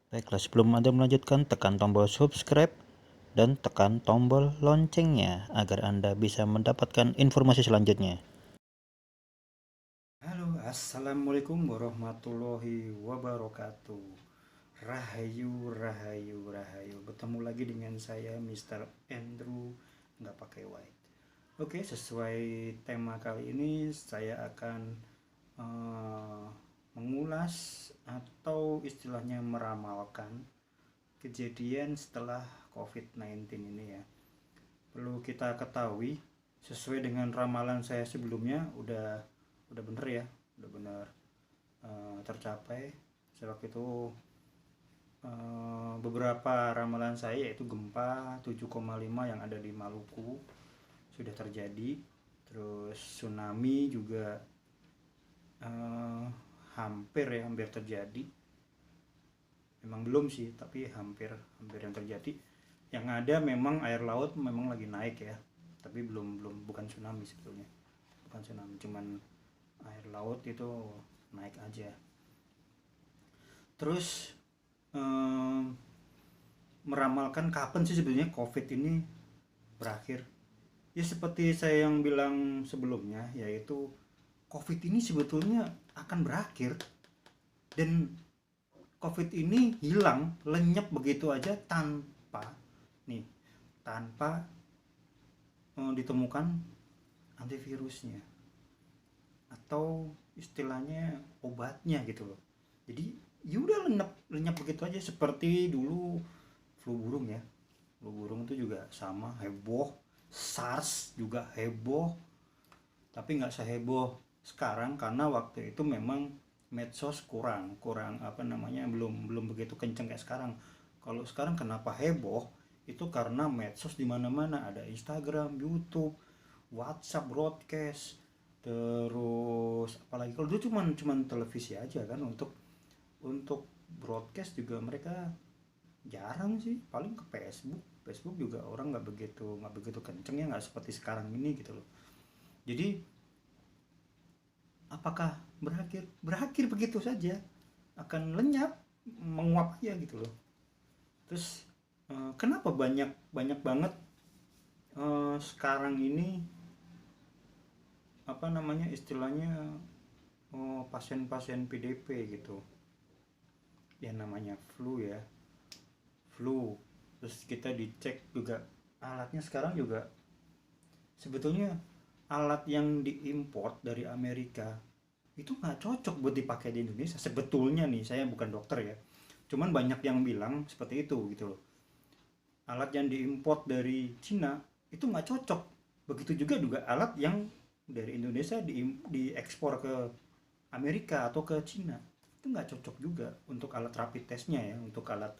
Baiklah, sebelum Anda melanjutkan, tekan tombol subscribe dan tekan tombol loncengnya agar Anda bisa mendapatkan informasi selanjutnya. Halo, assalamualaikum warahmatullahi wabarakatuh. Rahayu, rahayu, rahayu. Bertemu lagi dengan saya, Mr. Andrew, nggak pakai white. Oke, sesuai tema kali ini, saya akan eh, mengulas atau istilahnya meramalkan kejadian setelah COVID-19 ini ya. Perlu kita ketahui, sesuai dengan ramalan saya sebelumnya udah bener ya, udah bener tercapai. Saya waktu itu beberapa ramalan saya yaitu gempa 7,5 yang ada di Maluku sudah terjadi. Terus tsunami juga hampir terjadi. Memang belum sih, tapi hampir hampir yang terjadi. Yang ada memang air laut memang lagi naik ya, tapi belum bukan tsunami sebetulnya, bukan tsunami, cuman air laut itu naik aja. Terus eh, meramalkan kapan sih sebetulnya COVID ini berakhir? Ya seperti saya yang bilang sebelumnya, yaitu COVID ini sebetulnya akan berakhir, dan COVID ini hilang lenyap begitu aja tanpa nih tanpa ditemukan antivirusnya atau istilahnya obatnya gitu loh. Jadi ya udah lenyap lenyap begitu aja, seperti dulu flu burung ya. Flu burung itu juga sama heboh, SARS juga heboh, tapi nggak seheboh sekarang karena waktu itu memang medsos kurang kurang apa namanya, belum belum begitu kenceng kayak sekarang. Kalau sekarang kenapa heboh itu karena medsos di mana-mana, ada Instagram, YouTube, WhatsApp, broadcast, terus apalagi kalau dulu cuman televisi aja kan. Untuk broadcast juga mereka jarang sih, paling ke Facebook. Facebook juga orang nggak begitu kenceng ya, nggak seperti sekarang ini gitu loh. Jadi apakah berakhir begitu saja, akan lenyap, menguap aja gitu loh. Terus kenapa banyak banyak banget sekarang ini apa namanya istilahnya, pasien-pasien PDP gitu ya, namanya flu ya, flu. Terus kita dicek juga, alatnya sekarang juga sebetulnya alat yang diimpor dari Amerika itu nggak cocok buat dipakai di Indonesia sebetulnya nih. Saya bukan dokter ya, cuman banyak yang bilang seperti itu gitu loh. Alat yang diimpor dari Cina itu nggak cocok, begitu juga alat yang dari Indonesia diekspor ke Amerika atau ke Cina, itu nggak cocok juga untuk alat rapid testnya ya, untuk alat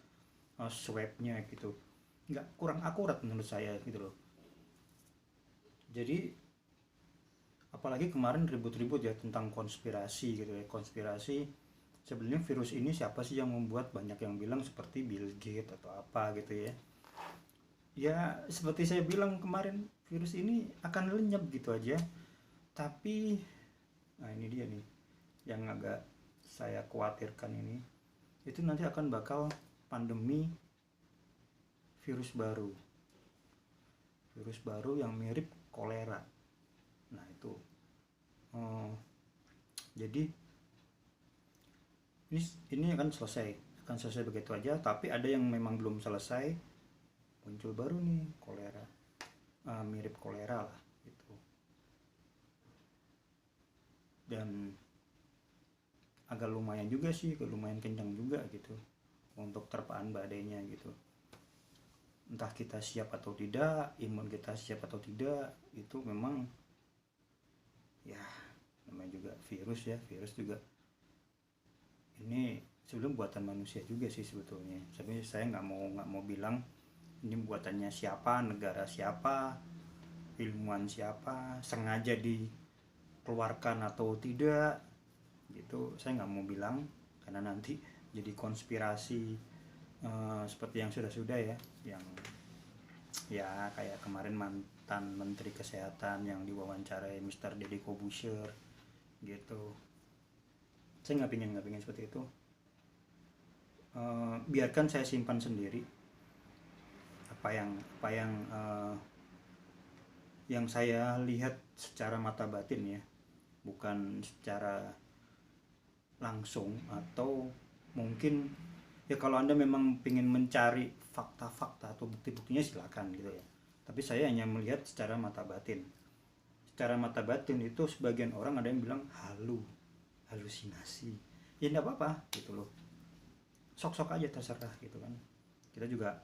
swabnya gitu, nggak, kurang akurat menurut saya gitu loh. Jadi apalagi kemarin ribut-ribut ya tentang konspirasi gitu ya, konspirasi sebenarnya virus ini siapa sih yang membuat, banyak yang bilang seperti Bill Gates atau apa gitu ya. Ya seperti saya bilang kemarin, virus ini akan lenyap gitu aja. Tapi nah ini dia nih yang agak saya khawatirkan ini, itu nanti akan bakal pandemi virus baru yang mirip kolera. Nah itu eh, jadi ini ini akan selesai begitu aja, tapi ada yang memang belum selesai, muncul baru nih kolera. Mirip kolera lah gitu. Dan agak lumayan juga sih, lumayan kencang juga gitu untuk terpaan badainya gitu. Entah kita siap atau tidak, imun kita siap atau tidak, itu memang ya, namanya juga virus ya. Virus juga ini sebelum buatan manusia juga sih sebetulnya. Tapi saya nggak mau bilang ini buatannya siapa, negara siapa, ilmuwan siapa, sengaja dikeluarkan atau tidak gitu. Saya nggak mau bilang karena nanti jadi konspirasi seperti yang sudah-sudah ya, yang ya kayak kemarin mantan menteri kesehatan yang diwawancarai Mr. Deddy Kobusier gitu. Saya nggak pingin seperti itu. biarkan saya simpan sendiri apa yang saya lihat secara mata batin ya, bukan secara langsung. Atau mungkin ya kalau Anda memang ingin mencari fakta-fakta atau bukti-buktinya silakan gitu ya, tapi saya hanya melihat secara mata batin. Secara mata batin itu sebagian orang ada yang bilang halusinasi, ya enggak apa-apa gitu loh, sok-sok aja terserah gitu kan. Kita juga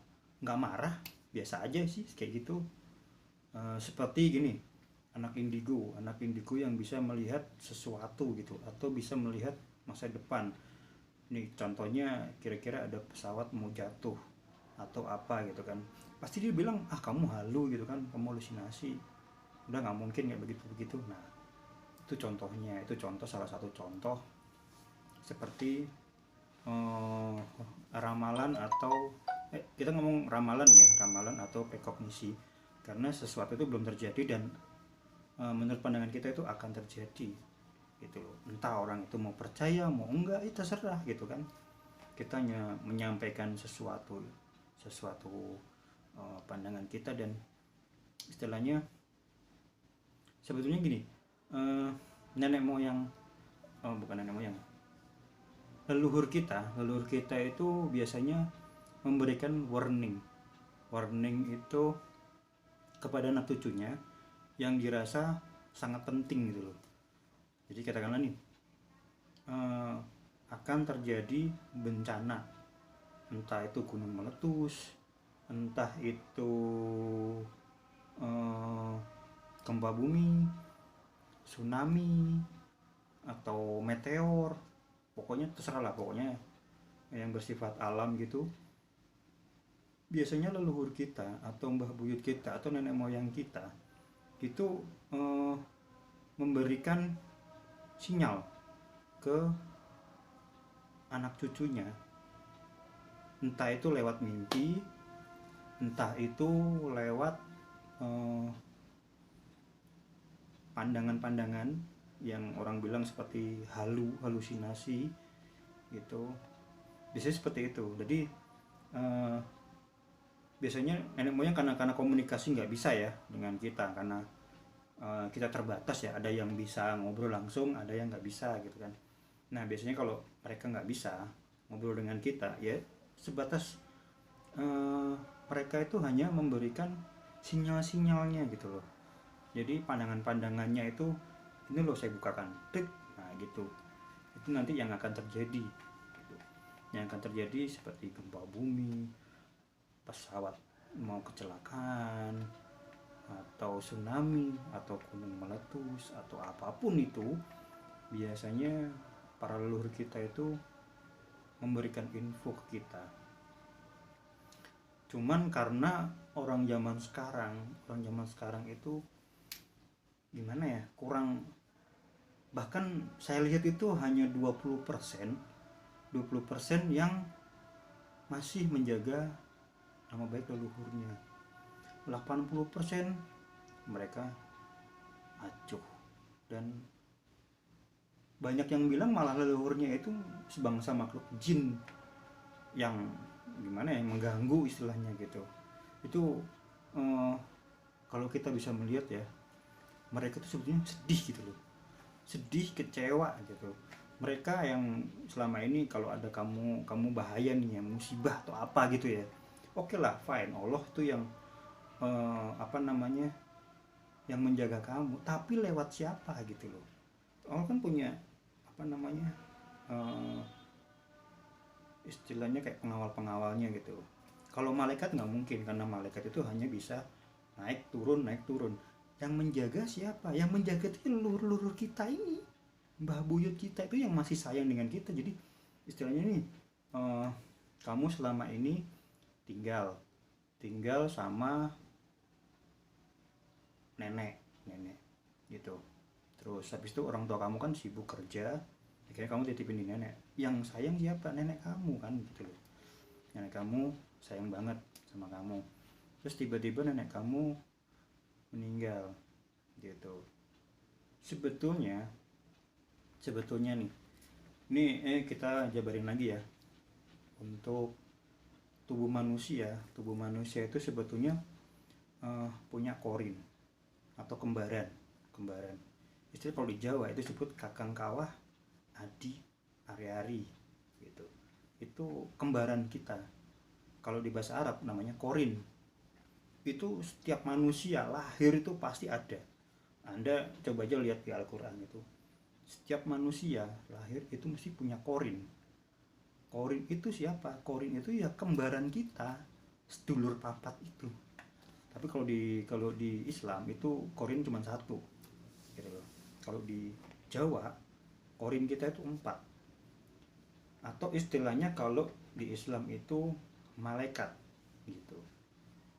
nggak marah, biasa aja sih kayak gitu. Seperti gini, anak indigo yang bisa melihat sesuatu gitu, atau bisa melihat masa depan. Nih contohnya, kira-kira ada pesawat mau jatuh atau apa gitu kan, pasti dia bilang kamu halu gitu kan, kamu halusinasi, udah nggak mungkin kayak begitu begitu. Nah itu contohnya, itu salah satu contoh seperti eh, ramalan atau kita ngomong ramalan ya, ramalan atau prekognisi, karena sesuatu itu belum terjadi dan menurut pandangan kita itu akan terjadi gitu loh. Entah orang itu mau percaya mau enggak itu terserah gitu kan. Kita hanya menyampaikan sesuatu sesuatu pandangan kita. Dan istilahnya sebetulnya gini, nenek moyang, bukan nenek moyang, leluhur kita itu biasanya memberikan warning itu kepada anak cucunya yang dirasa sangat penting gitu loh. Jadi katakanlah nih, akan terjadi bencana, entah itu gunung meletus, entah itu gempa bumi, tsunami, atau meteor, pokoknya terserah lah, pokoknya yang bersifat alam gitu. Biasanya leluhur kita atau mbah buyut kita atau nenek moyang kita itu memberikan sinyal ke anak cucunya, entah itu lewat mimpi, entah itu lewat pandangan-pandangan yang orang bilang seperti halusinasi gitu. Biasanya seperti itu. Jadi biasanya nenek moyang karena komunikasi nggak bisa ya dengan kita, karena kita terbatas ya, ada yang bisa ngobrol langsung, ada yang nggak bisa gitu kan. Nah biasanya kalau mereka nggak bisa ngobrol dengan kita ya, sebatas mereka itu hanya memberikan sinyal-sinyalnya gitu loh. Jadi pandangan-pandangannya itu, ini loh saya bukakan, tik, nah gitu. Itu nanti yang akan terjadi gitu. Yang akan terjadi seperti gempa bumi, pesawat mau kecelakaan, atau tsunami, atau gunung meletus, atau apapun itu. Biasanya para leluhur kita itu memberikan info ke kita. Cuman karena orang zaman sekarang itu gimana ya, kurang, bahkan saya lihat itu hanya 20% yang masih menjaga nama baik leluhurnya. 80% mereka acuh, dan banyak yang bilang malah leluhurnya itu sebangsa makhluk jin yang gimana ya, mengganggu istilahnya gitu. Itu kalau kita bisa melihat ya, mereka tuh sebetulnya sedih gitu loh, sedih, kecewa gitu. Mereka yang selama ini kalau ada kamu bahaya nih ya, musibah atau apa gitu ya, oke lah, fine, Allah tuh yang apa namanya, yang menjaga kamu, tapi lewat siapa gitu loh. Allah kan punya apa namanya, istilahnya kayak pengawal-pengawalnya gitu. Kalau malaikat nggak mungkin, karena malaikat itu hanya bisa naik turun naik turun. Yang menjaga siapa? Yang menjaga itu leluhur kita ini, mbah buyut kita itu yang masih sayang dengan kita. Jadi istilahnya nih, kamu selama ini tinggal sama nenek gitu. Terus habis itu orang tua kamu kan sibuk kerja, akhirnya kamu titipin di nenek. Yang sayang siapa? Nenek kamu kan gitu loh. Nenek kamu sayang banget sama kamu. Terus tiba-tiba nenek kamu meninggal gitu. Sebetulnya nih, ini kita jabarin lagi ya, untuk tubuh manusia itu sebetulnya punya korin atau kembaran. Istilah kalau di Jawa itu disebut kakang kawah, adi, ari-ari gitu. Itu kembaran kita. Kalau di bahasa Arab namanya korin. Itu setiap manusia lahir itu pasti ada. Anda coba aja lihat di Al-Quran itu. Setiap manusia lahir itu mesti punya korin. Korin itu siapa? Korin itu ya kembaran kita, sedulur papat itu. Tapi kalau di Islam itu korin cuma satu, gitu loh. Kalau di Jawa korin kita itu 4. Atau istilahnya kalau di Islam itu malaikat, gitu.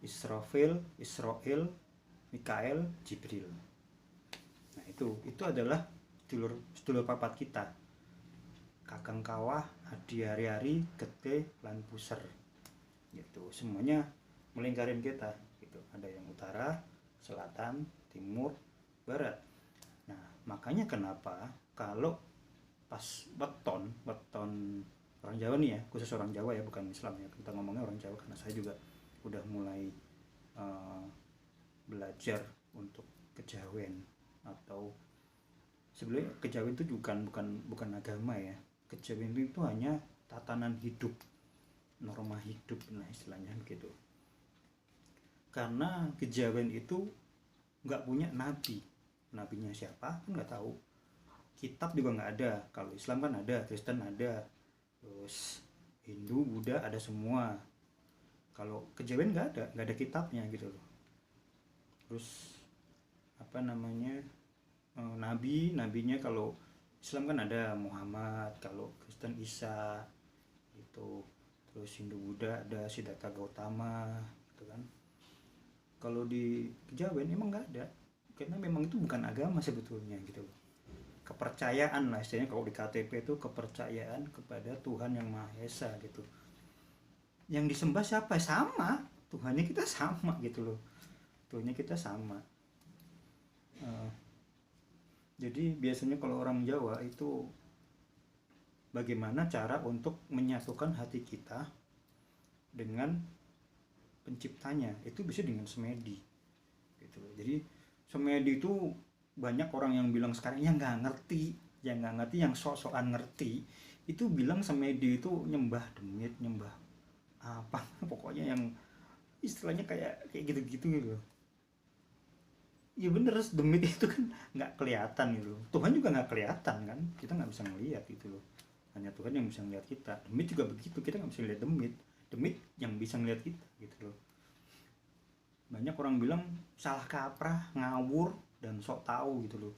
Israfil, Israel, Mikael, Jibril. Nah itu adalah sedulur papat kita. Kakang kawah, adi hari-hari, gede, lan puser. Gitu. Semuanya melingkarin kita. Gitu. Ada yang utara, selatan, timur, barat. Nah, makanya kenapa kalau pas weton orang Jawa nih ya, khusus orang Jawa ya, bukan Islam ya. Kita ngomongnya orang Jawa karena saya juga udah mulai belajar untuk kejawen, atau sebenarnya kejawen itu bukan agama ya. Kejawen itu hanya tatanan hidup, norma hidup, nah istilahnya gitu. Karena kejawen itu nggak punya nabinya siapa kan nggak tahu, kitab juga nggak ada. Kalau Islam kan ada, Kristen ada, terus Hindu, Buddha ada semua. Kalau kejawen nggak ada kitabnya gitu loh. Terus apa namanya, nabinya kalau Islam kan ada Muhammad, kalau Kristen Isa itu, terus Hindu Buddha ada Siddhartha Gautama gitu kan. Kalau di kejawen emang nggak ada, karena memang itu bukan agama sebetulnya gitu loh. Kepercayaan lah istilahnya, kalau di KTP itu kepercayaan kepada Tuhan yang Maha Esa gitu. Yang disembah siapa? Sama, Tuhannya kita sama gitu loh. Tuhannya kita sama. Jadi biasanya kalau orang Jawa itu bagaimana cara untuk menyatukan hati kita dengan penciptanya, itu bisa dengan semedi gitu. Jadi semedi itu banyak orang yang bilang sekarang yang nggak ngerti, yang sok-sokan ngerti itu bilang semedi itu nyembah demit, nyembah apa pokoknya yang istilahnya kayak gitu-gitu gitu. Iya bener, demit itu kan nggak kelihatan gitu loh. Tuhan juga nggak kelihatan kan, kita nggak bisa ngelihat gitu loh. Hanya Tuhan yang bisa ngelihat kita. Demit juga begitu, kita nggak bisa lihat demit yang bisa ngelihat kita gitu loh. Banyak orang bilang salah kaprah, ngawur, dan sok tahu gitu loh.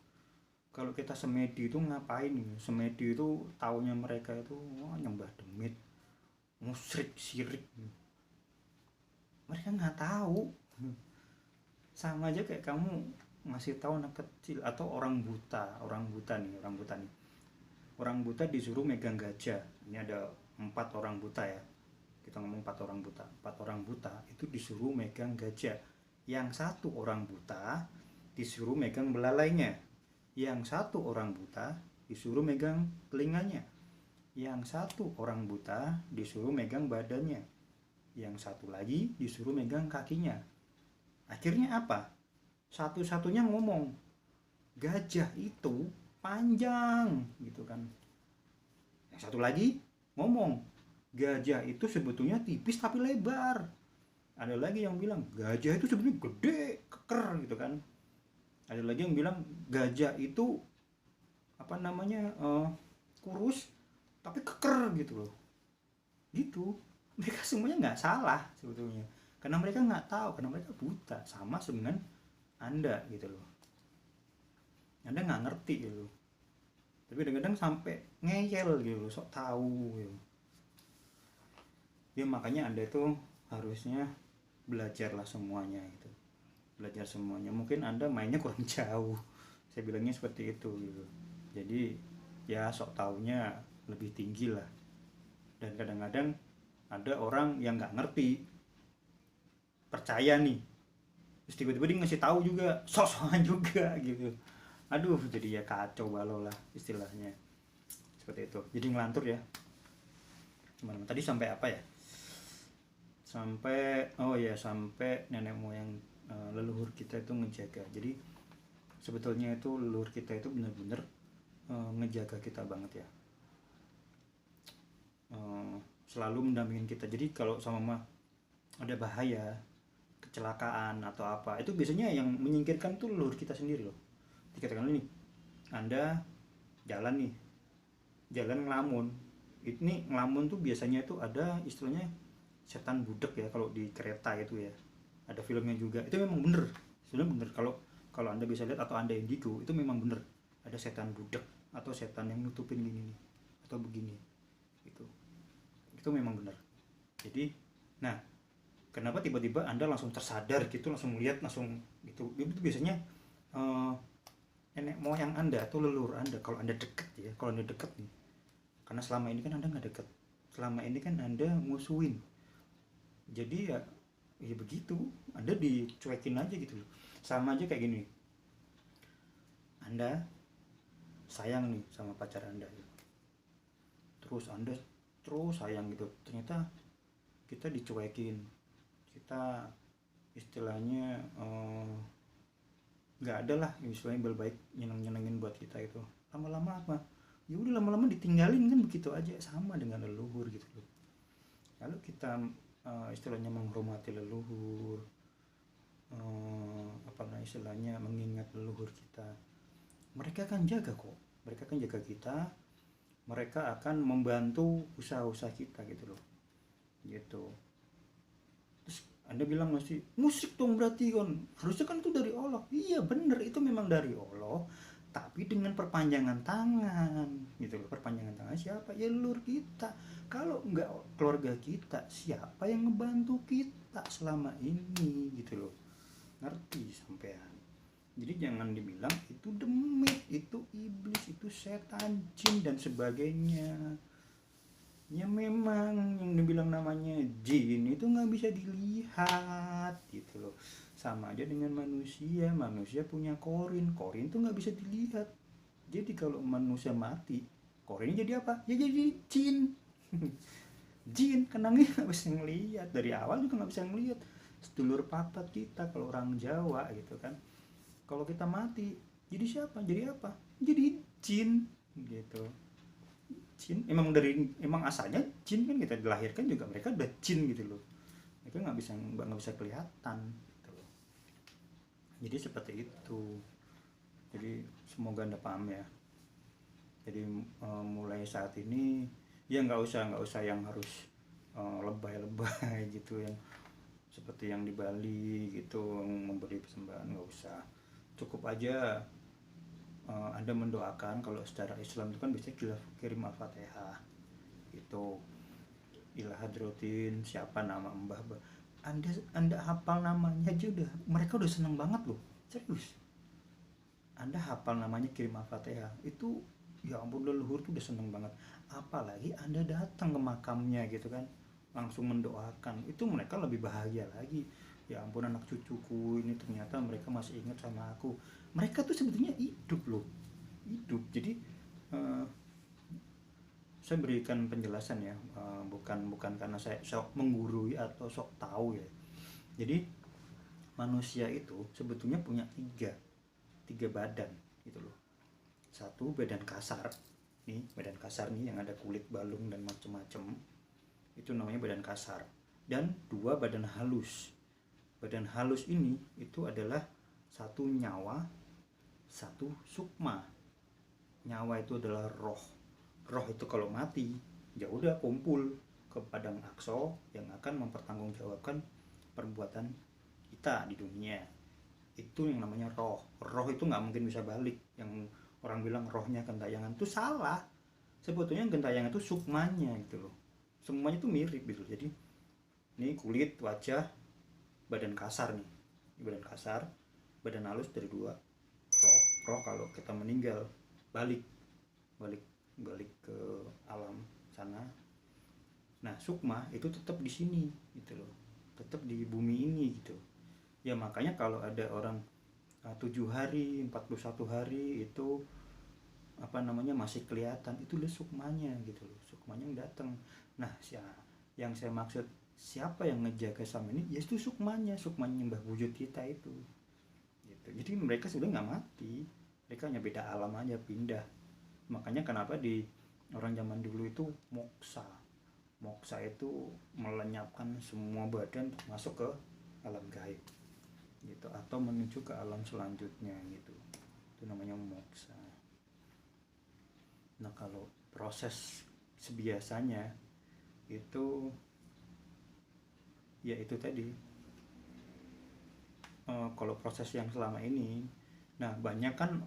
Kalau kita semedi itu ngapain gitu? Semedi itu taunya mereka itu nyembah demit, musyrik, syirik. Mereka nggak tahu. Sama aja kayak kamu ngasih tahu anak kecil atau orang buta nih. Orang buta disuruh megang gajah. Ini ada 4 orang buta ya. Kita ngomong 4 orang buta. 4 orang buta itu disuruh megang gajah. Yang 1 orang buta disuruh megang belalainya. Yang 1 orang buta disuruh megang telinganya. Yang 1 orang buta disuruh megang badannya. Yang 1 lagi disuruh megang kakinya. Akhirnya apa? Satu-satunya ngomong, gajah itu panjang gitu kan. Yang 1 lagi ngomong, gajah itu sebetulnya tipis tapi lebar. Ada lagi yang bilang gajah itu sebetulnya gede, keker gitu kan. Ada lagi yang bilang gajah itu apa namanya, kurus tapi keker gitu loh. Gitu. Mereka semuanya nggak salah sebetulnya. Karena mereka nggak tahu, karena mereka buta. Sama dengan Anda gitu loh. Anda nggak ngerti gitu. Tapi kadang-kadang sampai ngeyel gitu loh, sok tahu gitu. Ya makanya Anda itu harusnya belajarlah semuanya gitu. Belajar semuanya. Mungkin Anda mainnya kurang jauh. Saya bilangnya seperti itu gitu. Jadi ya sok taunya lebih tinggi lah. Dan kadang-kadang ada orang yang nggak ngerti, percaya nih, terus tiba-tiba dia ngasih tahu juga, sok-sokan juga gitu. Aduh, jadi ya kacau balau lah istilahnya, seperti itu. Jadi ngelantur ya. Tadi sampai apa ya? Sampai nenek moyang, leluhur kita itu ngejaga. Jadi sebetulnya itu leluhur kita itu benar-benar ngejaga kita banget ya. Selalu mendampingin kita. Jadi kalau sama mama ada bahaya, kecelakaan atau apa, itu biasanya yang menyingkirkan tuh leluhur kita sendiri loh. Dikatakan ini, Anda jalan nih, jalan ngelamun. Ini ngelamun tuh biasanya itu ada istilahnya setan budek ya kalau di kereta itu ya. Ada filmnya juga. Itu memang bener. Sebenarnya bener, kalau kalau Anda bisa lihat atau Anda indigo, itu memang bener. Ada setan budek atau setan yang nutupin gini nih atau begini. Itu memang benar. Jadi, nah, kenapa tiba-tiba Anda langsung tersadar gitu, langsung melihat, langsung gitu. Itu biasanya eh, nenek moyang Anda atau leluhur Anda, kalau Anda deket ya, kalau Anda deket nih. Karena selama ini kan Anda nggak deket. Selama ini kan Anda musuhin. Jadi ya begitu, Anda dicuekin aja gitu loh. Sama aja kayak gini. Anda sayang nih sama pacar Anda. Terus Anda terus sayang gitu. Ternyata kita dicuekin, kita istilahnya nggak ada lah istilahnya baik nyenengin buat kita itu. Lama-lama apa, ya udah lama-lama ditinggalin kan, begitu aja. Sama dengan leluhur gitu loh. Lalu kita istilahnya menghormati leluhur, apa namanya istilahnya mengingat leluhur kita, mereka akan jaga kok, mereka akan jaga kita, mereka akan membantu usaha-usaha kita gitu loh, gitu. Terus Anda bilang masih musik dong, berarti kan harusnya kan itu dari Allah. Iya bener, itu memang dari Allah, tapi dengan perpanjangan tangan gitu loh. Perpanjangan tangan siapa? Ya leluhur kita. Kalau nggak keluarga kita, siapa yang ngebantu kita selama ini gitu loh. Ngerti sampean? Jadi jangan dibilang itu demit, itu iblis, itu setan, jin dan sebagainya. Ya memang yang dibilang namanya jin itu nggak bisa dilihat gitu loh. Sama aja dengan manusia, manusia punya korin, korin tuh nggak bisa dilihat. Jadi kalau manusia mati, korinnya jadi apa? Ya jadi jin. Jin kenangnya nggak bisa ngelihat, dari awal juga nggak bisa ngelihat. Sedulur papat kita kalau orang Jawa gitu kan. Kalau kita mati, jadi siapa? Jadi apa? Jadi jin gitu. Jin emang asalnya jin kan, kita dilahirkan juga mereka udah jin gitu loh. Mereka nggak bisa kelihatan gitu loh. Jadi seperti itu. Jadi semoga Anda paham ya. Jadi mulai saat ini ya nggak usah yang harus lebay-lebay gitu, yang seperti yang di Bali gitu memberi persembahan, nggak usah. Cukup aja Anda mendoakan. Kalau secara Islam itu kan biasanya kirim Al-Fatihah gitu, ila hadrotin siapa nama mbah. Anda hafal namanya aja udah, mereka udah seneng banget loh, serius. Anda hafal namanya, kirim Al-Fatihah itu, ya ampun, leluhur tuh udah seneng banget. Apalagi Anda datang ke makamnya gitu kan, langsung mendoakan, itu mereka lebih bahagia lagi. Ya ampun, anak cucuku ini ternyata mereka masih ingat sama aku. Mereka tuh sebetulnya hidup loh, hidup. Jadi uh, saya berikan penjelasan ya, bukan karena saya sok menggurui atau sok tahu ya. Jadi manusia itu sebetulnya punya tiga badan gitu loh. Satu badan kasar, nih badan kasar nih yang ada kulit balung dan macem-macem, itu namanya badan kasar. Dan dua badan halus. Badan halus ini itu adalah satu nyawa, satu sukma. Nyawa itu adalah roh. Roh itu kalau mati, ya udah kumpul ke padang aqsa yang akan mempertanggungjawabkan perbuatan kita di dunia. Itu yang namanya roh. Roh itu nggak mungkin bisa balik. Yang orang bilang rohnya gentayangan itu salah. Sebetulnya gentayangan itu sukmanya gitu loh. Semuanya itu mirip gitu. Jadi ini kulit, wajah, badan kasar nih. Ini badan kasar, badan halus dari dua. Roh, roh kalau kita meninggal balik balik ke alam sana. Nah, sukma itu tetap di sini gitu loh. Tetap di bumi ini gitu. Ya makanya kalau ada orang 7 hari, 41 hari itu apa namanya masih kelihatan, itu loh sukmanya gitu loh, sukmanya yang datang. Nah yang saya maksud siapa yang ngejaga sama ini, ya itu sukmanya Mbah Wujud kita itu gitu. Jadi mereka sudah nggak mati, mereka hanya beda alam aja, pindah. Makanya kenapa di orang zaman dulu itu moksa. Moksa itu melenyapkan semua badan untuk masuk ke alam gaib gitu, atau menuju ke alam selanjutnya gitu. Itu namanya moksa. Nah kalau proses sebiasanya itu ya itu tadi, kalau proses yang selama ini, nah banyak kan,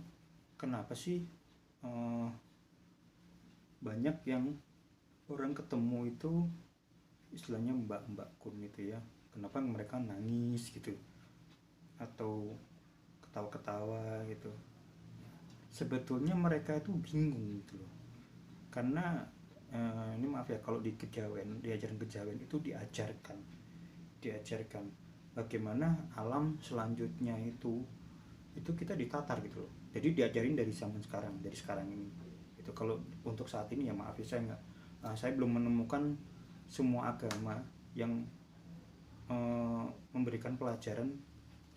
kenapa sih banyak yang orang ketemu itu istilahnya mbak-mbak kun gitu ya, kenapa mereka nangis gitu atau ketawa-ketawa gitu, sebetulnya mereka itu bingung gitu loh. Karena ini maaf ya, kalau di kejawen, diajaran kejawen itu diajarkan bagaimana alam selanjutnya itu kita ditatar gitu loh. Jadi diajarin dari zaman sekarang, dari sekarang ini itu. Kalau untuk saat ini ya maaf ya, saya belum menemukan semua agama yang memberikan pelajaran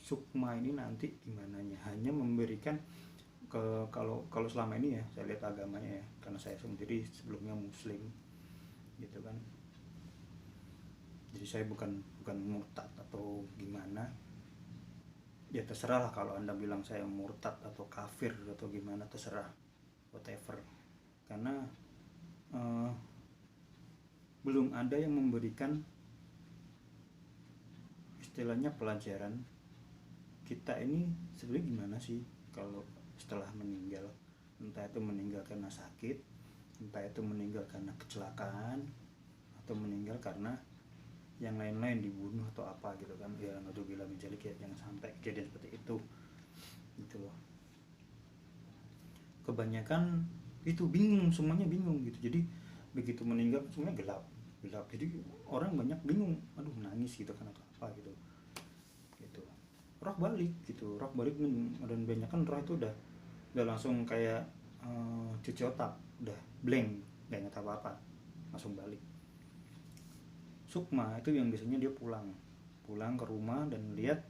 sukma ini nanti gimana nya. Hanya memberikan kalau kalau selama ini ya saya lihat agamanya ya, karena saya sendiri sebelumnya muslim gitu kan, jadi saya bukan murtad atau gimana, ya terserah lah kalau anda bilang saya murtad atau kafir atau gimana, terserah, whatever. Karena eh, belum ada yang memberikan istilahnya pelajaran kita ini sebenarnya gimana sih kalau setelah meninggal. Entah itu meninggal karena sakit, entah itu meninggal karena kecelakaan, atau meninggal karena yang lain-lain, dibunuh atau apa gitu kan, ya naudzubillah min dzalik, ya jangan sampai kejadian seperti itu gitu loh. Kebanyakan itu bingung, semuanya bingung gitu. Jadi begitu meninggal semuanya gelap gelap, jadi orang banyak bingung, aduh nangis gitu kan atau apa gitu gitu. Roh balik gitu, roh balik, dan banyak kan roh itu udah langsung kayak cuci otak, udah blank, gak ingat apa-apa, langsung balik. Sukma itu yang biasanya dia pulang ke rumah dan lihat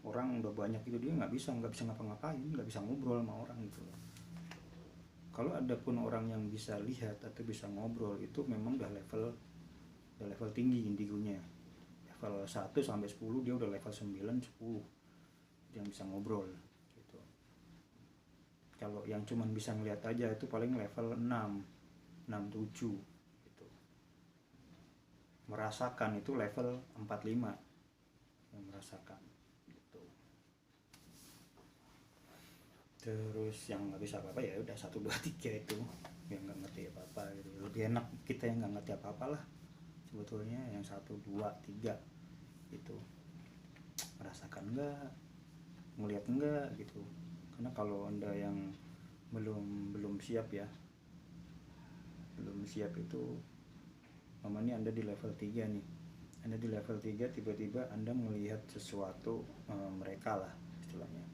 orang udah banyak itu, dia nggak bisa ngapa-ngapain, nggak bisa ngobrol sama orang gitu. Kalau ada pun orang yang bisa lihat atau bisa ngobrol, itu memang udah level tinggi indigonya, level 1 sampai 10, dia udah level 9 10 yang bisa ngobrol gitu. Kalau yang cuman bisa ngeliat aja itu paling level 6 7 gitu. Merasakan itu level 45 yang merasakan gitu. Terus yang nggak bisa apa-apa ya udah 1 2 3 itu, yang nggak ngerti apa-apa gitu. Lebih enak kita yang nggak ngerti apa-apa lah sebetulnya, yang 1 2 3 itu merasakan nggak, ngelihat enggak gitu. Karena kalau anda yang belum siap ya, belum siap itu, namanya anda di level 3 nih, anda di level 3 tiba-tiba anda melihat sesuatu, mereka lah istilahnya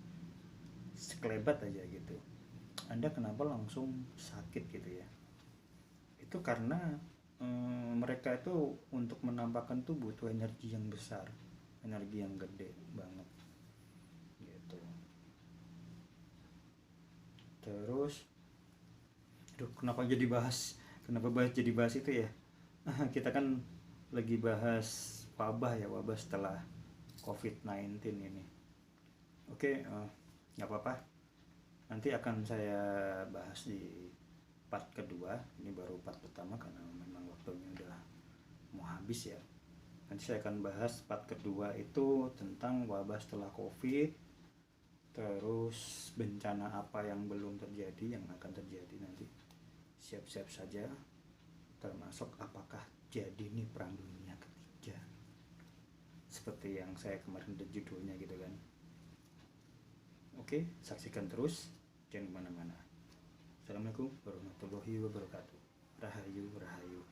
sekelebat aja gitu, anda kenapa langsung sakit gitu ya, itu karena mereka itu untuk menampakkan tuh butuh energi yang besar, energi yang gede banget gitu. Terus kenapa jadi bahas itu ya. Kita kan lagi bahas wabah ya, wabah setelah COVID-19 ini. Oke, nggak apa-apa, nanti akan saya bahas di part kedua. Ini baru part pertama karena memang waktunya udah mau habis ya. Nanti saya akan bahas part kedua itu tentang wabah setelah COVID, terus bencana apa yang belum terjadi, yang akan terjadi nanti. Siap-siap saja, termasuk apakah jadi nih perang dunia ketiga seperti yang saya kemarin ada judulnya gitu kan. Oke, saksikan terus, jangan kemana-mana. Assalamualaikum warahmatullahi wabarakatuh. Rahayu rahayu.